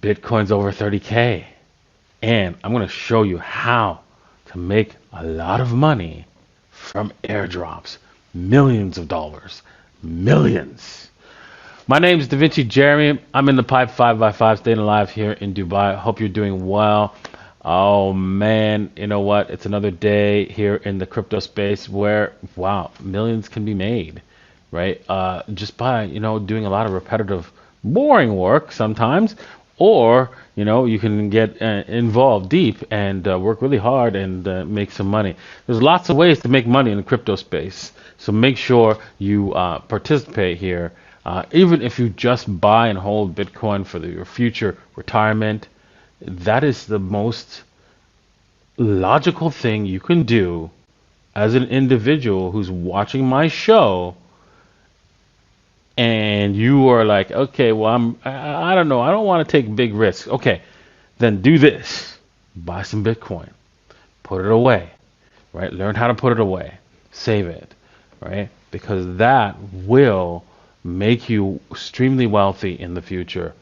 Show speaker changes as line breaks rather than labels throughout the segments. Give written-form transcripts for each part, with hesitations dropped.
Bitcoin's over 30K. And I'm going to show you how to make a lot of money from airdrops. Millions of dollars. Millions. My name is Davinci Jeremy. I'm in the Pipe 5x5, staying alive here in Dubai. Hope you're doing well. Oh man, you know what? It's another day here in the crypto space where, wow, millions can be made, right? Just by, doing a lot of repetitive, boring work sometimes, or, you can get involved deep and work really hard and make some money. There's lots of ways to make money in the crypto space. So make sure you participate here. Even if you just buy and hold Bitcoin for your future retirement, that is the most logical thing you can do as an individual who's watching my show. And you are like, okay, well, I don't know, I don't want to take big risks. Okay, then do this. Buy some Bitcoin. Put it away, right? Learn how to put it away. Save it, right? Because that will make you extremely wealthy in the future.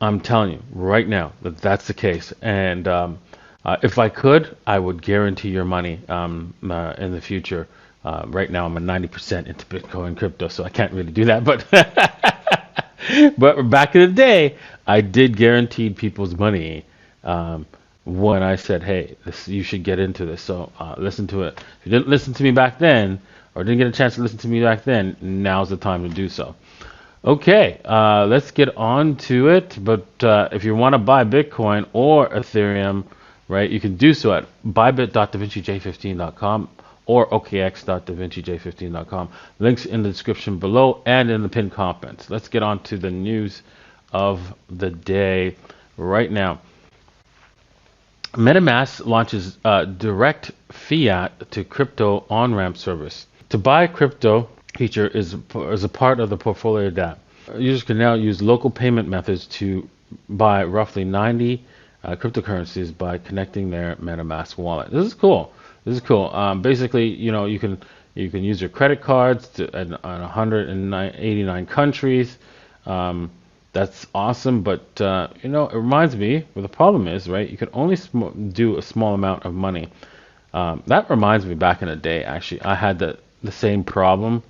I'm telling you right now that that's the case. And if I could, I would guarantee your money in the future. Right now, I'm a 90% into Bitcoin crypto, so I can't really do that. But but back in the day, I did guarantee people's money when I said, "Hey, you should get into this." So listen to it. If you didn't listen to me back then, or didn't get a chance to listen to me back then, now's the time to do so. Okay, let's get on to it. But if you want to buy Bitcoin or Ethereum, right, you can do so at bybit.davincej15.com. or okx.davincej15.com. Links in the description below and in the pinned comments. Let's get on to the news of the day right now. MetaMask launches direct fiat to crypto on-ramp service. To buy crypto feature is a part of the portfolio DApp. Users can now use local payment methods to buy roughly 90 cryptocurrencies by connecting their MetaMask wallet. This is cool. This is cool. Basically, you can use your credit cards on 189 countries. That's awesome, but it reminds me. Well, the problem is, right? You can only do a small amount of money. That reminds me, back in the day, actually, I had the same problem.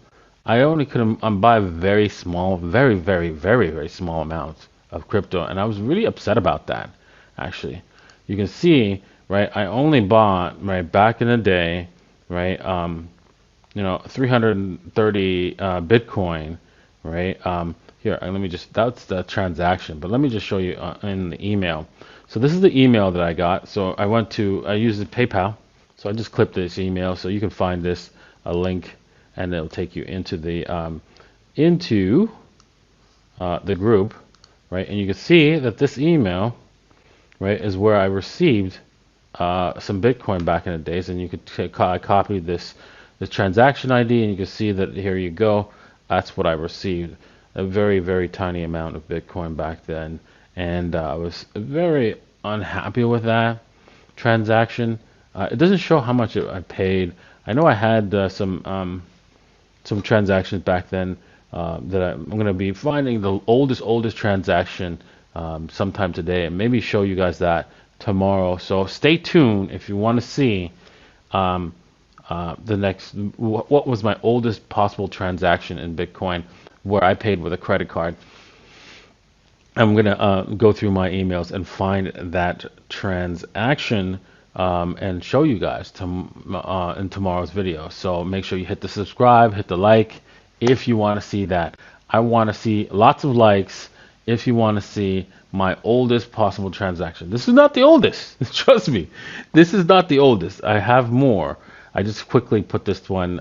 I only could buy very small, very, very, very, very small amounts of crypto, and I was really upset about that. Actually, you can see. Right, I only bought, right, back in the day, right, 330 Bitcoin, right. Here, let me just, that's the transaction, but let me just show you in the email. So this is the email that I got. So I used the PayPal. So I just clipped this email, so you can find this a link, and it'll take you into the group, right. And you can see that this email, right, is where I received some Bitcoin back in the days, and you could I copied this transaction ID, and you can see that here you go. That's what I received, a very, very tiny amount of Bitcoin back then, and I was very unhappy with that transaction. It doesn't show how much I paid. I know I had some transactions back then that I'm going to be finding the oldest transaction sometime today, and maybe show you guys that tomorrow. So stay tuned if you want to see the next, what was my oldest possible transaction in Bitcoin where I paid with a credit card. I'm going to go through my emails and find that transaction and show you guys in tomorrow's video. So make sure you hit the subscribe, hit the like if you want to see that. I want to see lots of likes if you want to see my oldest possible transaction. This is not the oldest. Trust me. This is not the oldest. I have more. I just quickly put this one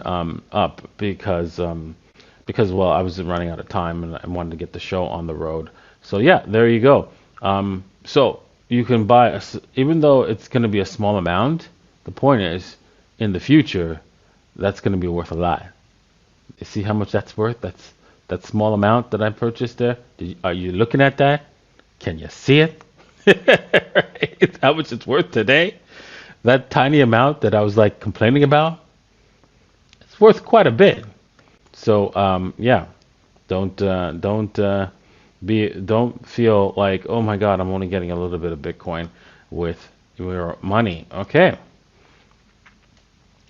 up because well, I was running out of time and I wanted to get the show on the road. So yeah, there you go. So you can buy, even though it's going to be a small amount, the point is, in the future, that's going to be worth a lot. You see how much that's worth? That's that small amount that I purchased there. Are you looking at that? Can you see it? It's how much it's worth today. That tiny amount that I was like complaining about, it's worth quite a bit. So yeah, don't Don't feel like, oh my God, I'm only getting a little bit of Bitcoin with your money. Okay.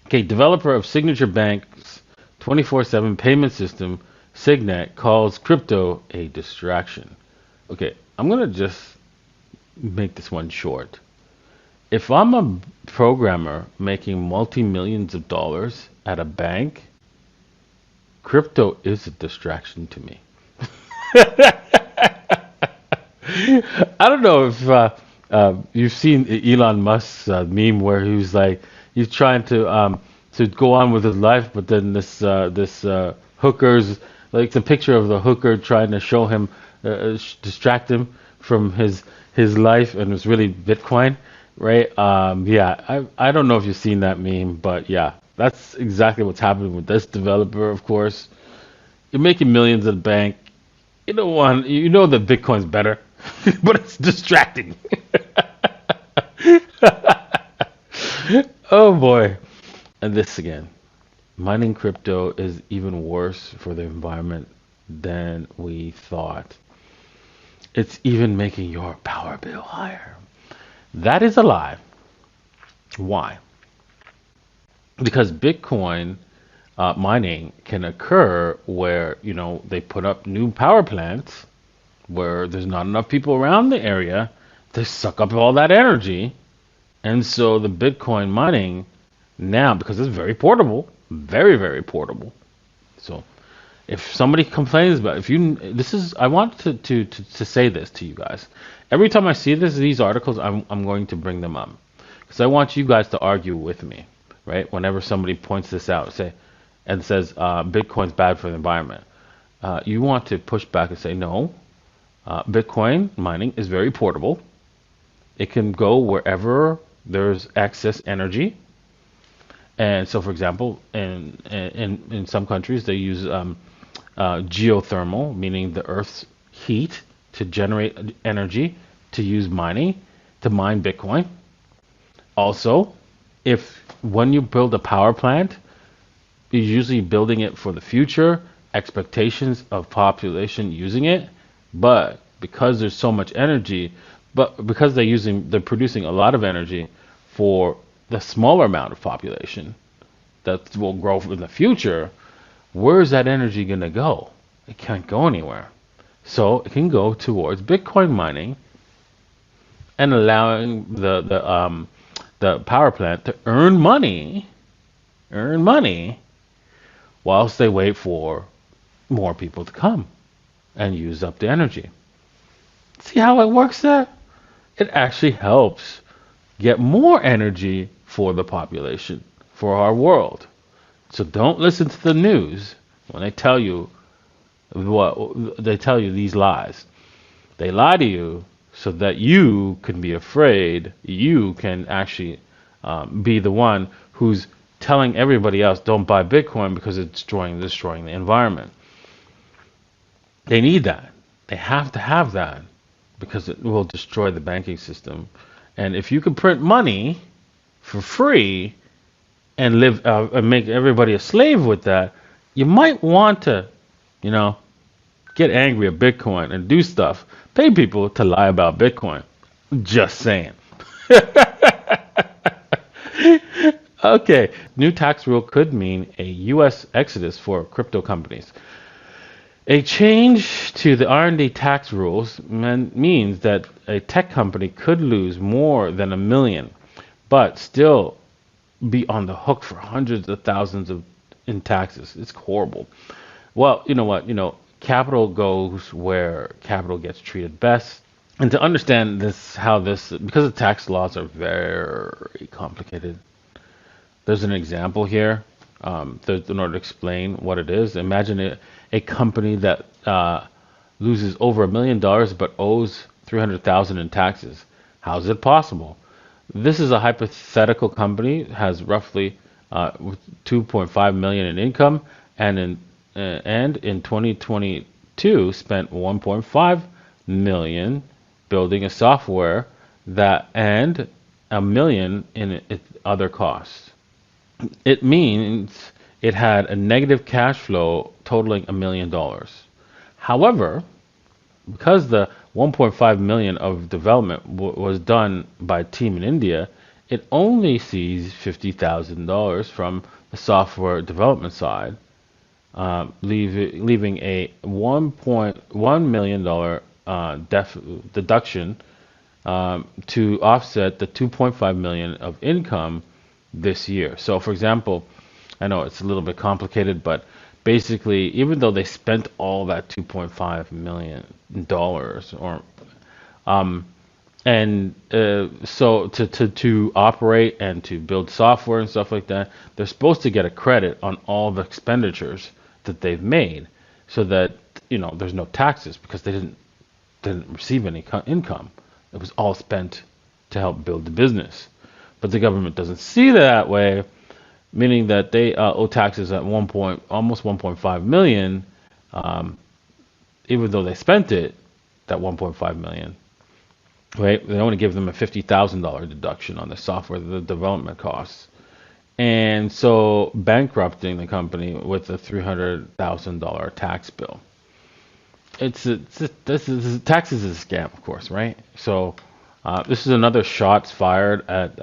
Okay, developer of Signature Bank's 24/7 payment system, Signet, calls crypto a distraction. Okay, I'm going to just make this one short. If I'm a programmer making multi-millions of dollars at a bank, crypto is a distraction to me. I don't know if you've seen Elon Musk's meme where he's like he's trying to go on with his life, but then this hooker's like it's a picture of the hooker trying to show him distract him from his life, and it's really Bitcoin, right? Yeah, I don't know if you've seen that meme, but yeah, that's exactly what's happening with this developer. Of course, you're making millions at the bank. You know that Bitcoin's better, but it's distracting. Oh boy. And this again. Mining crypto is even worse for the environment than we thought. It's even making your power bill higher. That is a lie. Why? Because Bitcoin mining can occur where, they put up new power plants where there's not enough people around the area to suck up all that energy. And so the Bitcoin mining now, because it's very portable, very, very portable. So if somebody complains about I want to say this to you guys. Every time I see these articles, I'm going to bring them up because I want you guys to argue with me, right? Whenever somebody points this out, and says Bitcoin's bad for the environment, you want to push back and say no. Bitcoin mining is very portable. It can go wherever there's excess energy. And so, for example, in some countries, they use geothermal, meaning the Earth's heat, to generate energy to use mining, to mine Bitcoin. Also, when you build a power plant, you're usually building it for the future, expectations of population using it. But because there's so much energy, but because they're producing a lot of energy for the smaller amount of population that will grow in the future, where's that energy going to go? It can't go anywhere. So it can go towards Bitcoin mining and allowing the power plant to earn money whilst they wait for more people to come and use up the energy. See how it works there? It actually helps get more energy for the population, for our world. So don't listen to the news when they tell you these lies. They lie to you so that you can be afraid. You can actually be the one who's telling everybody else don't buy Bitcoin because it's destroying the environment. They need that. They have to have that because it will destroy the banking system. And if you can print money for free and make everybody a slave with that, you might want to, get angry at Bitcoin and do stuff. Pay people to lie about Bitcoin. Just saying. Okay, new tax rule could mean a U.S. exodus for crypto companies. A change to the R&D tax rules means that a tech company could lose more than $1 million, but still be on the hook for hundreds of thousands in taxes. It's horrible. Well, you know what? Capital goes where capital gets treated best. And to understand because the tax laws are very complicated. There's an example here. In order to explain what it is, imagine a company that loses over $1 million but owes $300,000 in taxes. How is it possible? This is a hypothetical company, has roughly 2.5 million in income, and in 2022 spent 1.5 million building a software and $1 million in other costs. It means it had a negative cash flow totaling $1 million. However, because the 1.5 million of development was done by a team in India, it only sees $50,000 from the software development side, leaving a $1.1 million deduction to offset the 2.5 million of income this year. So, for example, I know it's a little bit complicated, but basically, even though they spent all that 2.5 million dollars, or so to operate and to build software and stuff like that, they're supposed to get a credit on all the expenditures that they've made, so that there's no taxes because they didn't receive any income. It was all spent to help build the business. But the government doesn't see that way, meaning that they owe taxes at almost 1.5 million, even though they spent it, that 1.5 million. Right? They only give them a $50,000 deduction on the software, the development costs, and so bankrupting the company with a $300,000 tax bill. Taxes is a scam, of course, right? So this is another shots fired at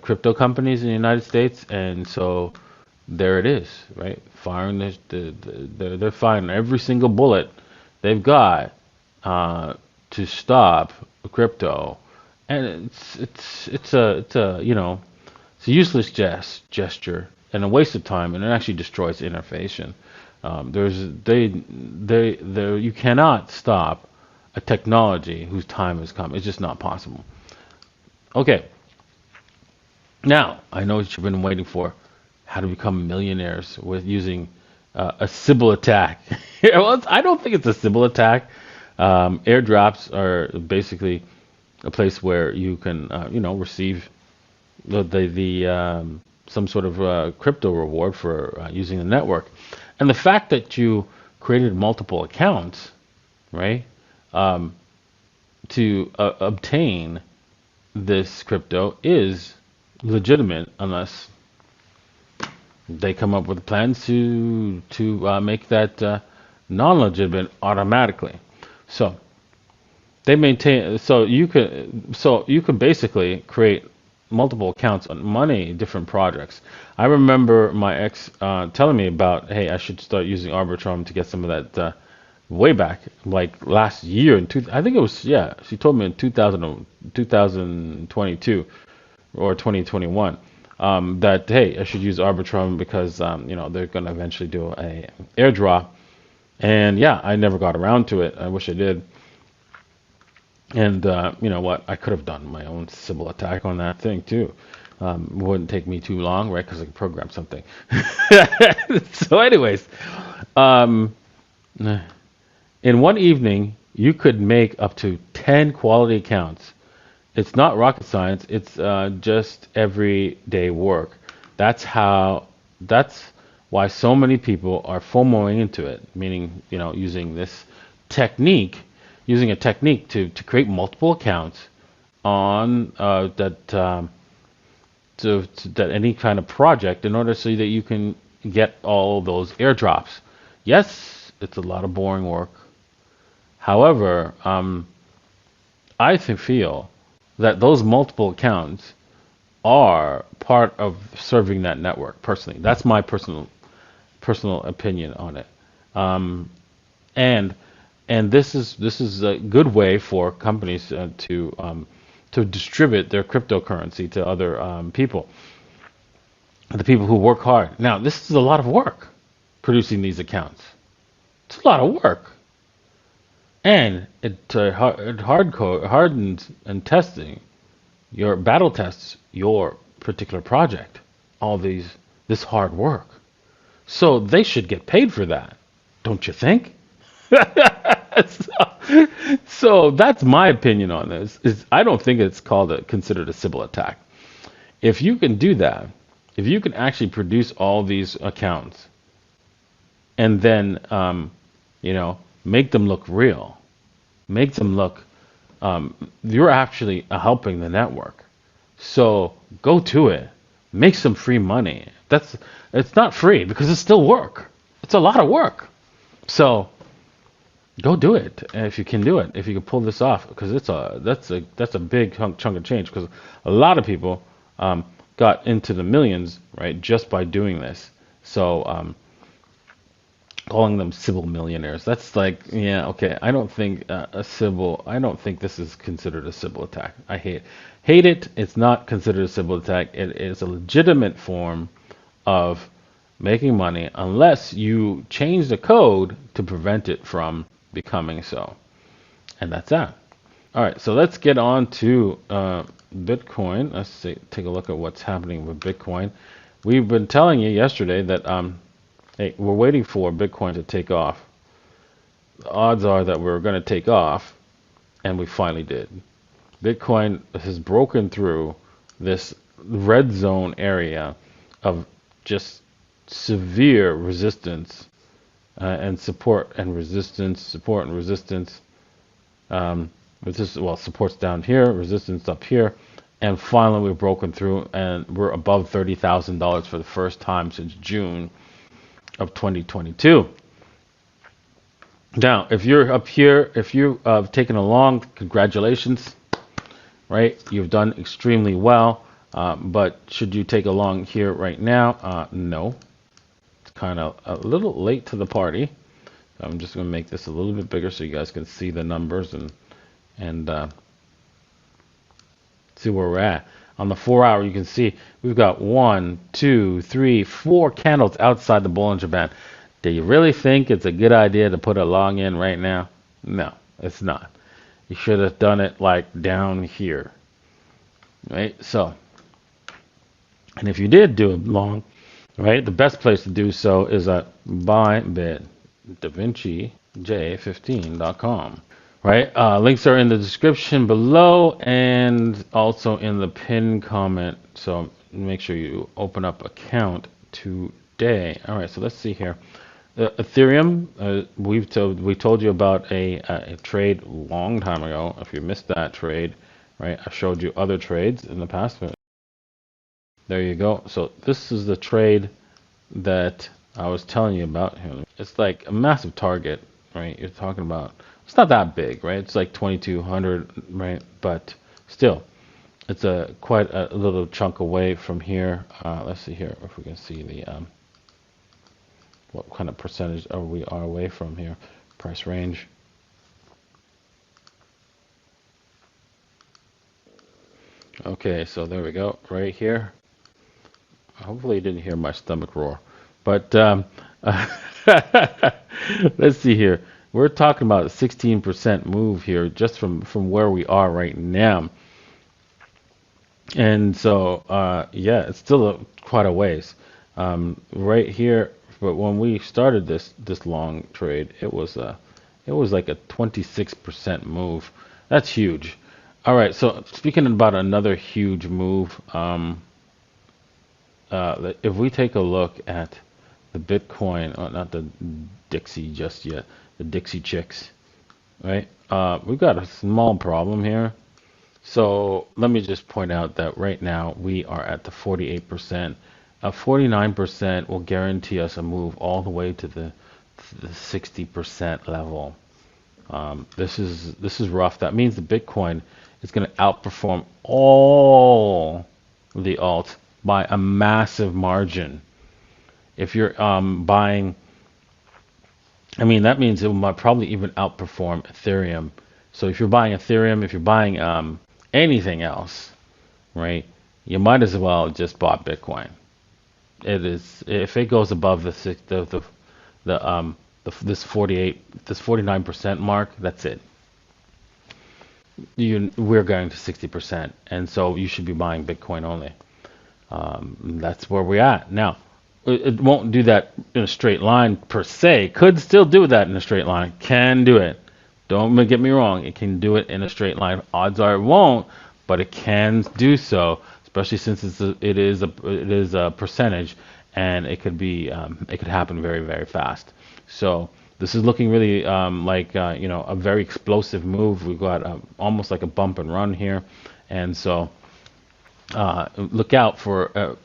crypto companies in the United States, and so there it is, right? Firing they're firing every single bullet they've got to stop crypto, and it's a useless gesture and a waste of time, and it actually destroys innovation. You cannot stop a technology whose time has come. It's just not possible. Okay. Now, I know what you've been waiting for: how to become millionaires with using a Sybil attack. Well, I don't think it's a Sybil attack. Airdrops are basically a place where you can, receive some sort of crypto reward for using the network. And the fact that you created multiple accounts, right, to obtain this crypto is legitimate, unless they come up with plans to make that non-legitimate automatically. So they maintain. So you could basically create multiple accounts on many different projects. I remember my ex telling me about, hey, I should start using Arbitrum to get some of that way back, like last year. I think it was, yeah, she told me in 2022 or 2021 that, hey, I should use Arbitrum because, they're going to eventually do a airdrop. And yeah, I never got around to it. I wish I did. And you know what? I could have done my own Sybil attack on that thing too. It wouldn't take me too long, right? Because I can program something. So, anyways, in one evening, you could make up to 10 quality accounts. It's not rocket science. It's just everyday work. That's why so many people are FOMOing into it, meaning, using this technique. Using a technique to create multiple accounts on that any kind of project, in order so that you can get all those airdrops. Yes, it's a lot of boring work. However, I feel that those multiple accounts are part of serving that network. Personally, that's my personal opinion on it. And this is a good way for companies to distribute their cryptocurrency to other people, the people who work hard. Now, this is a lot of work, producing these accounts. It's a lot of work, and it hardens and testing your battle tests your particular project. This hard work, so they should get paid for that, don't you think? So that's my opinion on this. I don't think it's considered a Sybil attack. If you can do that, if you can actually produce all these accounts and then make them look real, make them look you're actually helping the network. So go to it, make some free money. It's not free because it's still work. It's a lot of work. So go do it if you can do it. If you can pull this off, because that's a big chunk of change. Because a lot of people got into the millions, right, just by doing this. So calling them Sybil millionaires. That's like, yeah, okay. I don't think I don't think this is considered a Sybil attack. I hate it. It's not considered a Sybil attack. It is a legitimate form of making money unless you change the code to prevent it from becoming so. And that's that. All right, so let's get on to Bitcoin. Let's see, take a look at what's happening with Bitcoin. We've been telling you yesterday that hey, we're waiting for Bitcoin to take off. The odds are that we're going to take off, and we finally did. Bitcoin has broken through this red zone area of just severe resistance and support and resistance, support and resistance. Well, support's down here, resistance up here, and finally we've broken through, and we're above $30,000 for the first time since June of 2022. Now, if you're up here, if you've taken along, congratulations, right? You've done extremely well. But should you take along here right now? No. It's kind of a little late to the party. I'm just going to make this a little bit bigger so you guys can see the numbers and see where we're at. On the 4 hour, you can see we've got 1, 2, 3, 4 candles outside the Bollinger Band. Do you really think it's a good idea to put a long in right now? No, it's not. You should have done it like down here, right? So, and if you did do a long, right, the best place to do so is at Bybit, DavinciJ15.com. Right, links are in the description below and also in the pinned comment. So make sure you open up account today. All right, so let's see here. Ethereum, we told you about a trade long time ago. If you missed that trade, right, I showed you other trades in the past. There you go. So this is the trade that I was telling you about. It's like a massive target, right? You're talking about. It's not that big, right? It's like 2,200, right? But still, it's quite a little chunk away from here. Let's see here if we can see the what kind of percentage we are away from here. Price range. Okay, so there we go, right here. Hopefully you didn't hear my stomach roar. But let's see here. We're talking about a 16% move here just from where we are right now. And so, yeah, it's still quite a ways. Right here, but when we started this long trade, it was like a 26% move. That's huge. All right, so speaking about another huge move, if we take a look at the Bitcoin, not the Dixie just yet, the Dixie Chicks, right? We've got a small problem here. So let me just point out that right now we are at the 48%. 49% will guarantee us a move all the way to the 60% level. This is rough. That means the Bitcoin is going to outperform all the alts by a massive margin. If you're buying, I mean, that means it might probably even outperform Ethereum. So if you're buying Ethereum, if you're buying anything else, right, you might as well just bought Bitcoin. It is, if it goes above this 49% mark, that's it. We're going to 60%, and so you should be buying Bitcoin only. That's where we're at now. It won't do that in a straight line per se. Could still do that in a straight line. Can do it. Don't get me wrong. It can do it in a straight line. Odds are it won't, but it can do so, especially since it is a percentage, and it could happen very, very fast. So this is looking really like a very explosive move. We've got almost like a bump and run here, and so look out for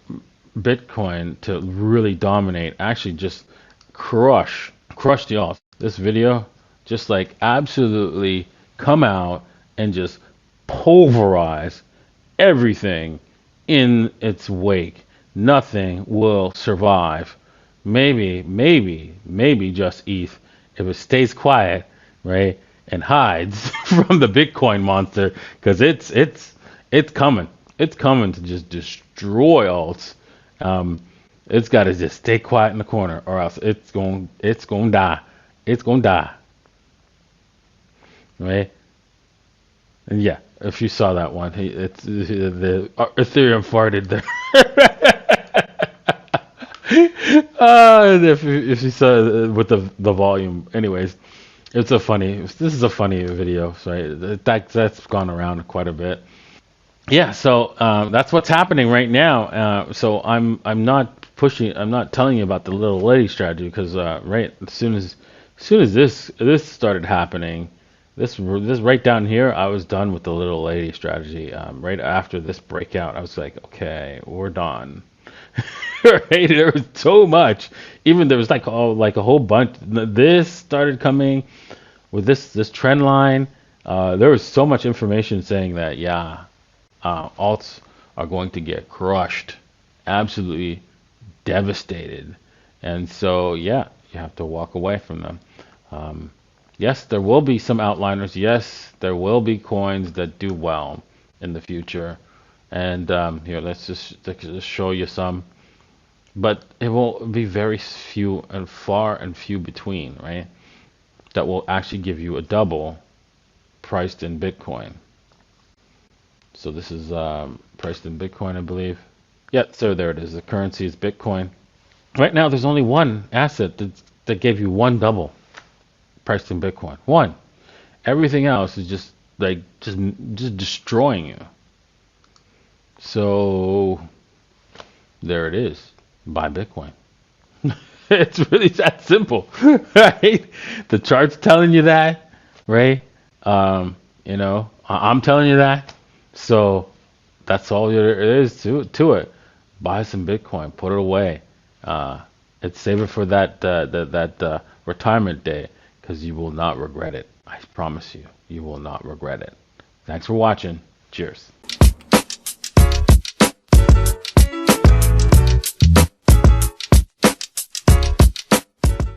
Bitcoin to really dominate. Actually, just crush the alts. This video just like absolutely come out and just pulverize everything in its wake. Nothing will survive. Maybe just ETH if it stays quiet, right, and hides from the Bitcoin monster, because it's coming. It's coming to just destroy alts. It's got to just stay quiet in the corner, or else it's going die. It's going to die, right? And yeah, if you saw that one, it's the Ethereum farted there. If you saw with the volume, anyways, this is a funny video, right? That's gone around quite a bit. Yeah, so that's what's happening right now. So I'm not telling you about the little lady strategy, because right as soon as this started happening, this right down here, I was done with the little lady strategy. Right after this breakout, I was like, okay, we're done. Right? There was so much. Even there was like a whole bunch. This started coming with this trend line. There was so much information saying that, yeah, alts are going to get crushed, absolutely devastated, and so yeah, you have to walk away from them. Yes, there will be some outliners. Yes, there will be coins that do well in the future, and here let's just show you some. But it will be very few and far and few between, right? That will actually give you a double priced in Bitcoin. So this is priced in Bitcoin, I believe. Yeah, so there it is. The currency is Bitcoin. Right now, there's only one asset that gave you one double priced in Bitcoin. One. Everything else is just like just destroying you. So there it is. Buy Bitcoin. It's really that simple, right? The chart's telling you that, right? I'm telling you that. So that's all there is to it. Buy some Bitcoin, put it away. It's save it for that retirement day, because you will not regret it. I promise you, you will not regret it. Thanks for watching. Cheers.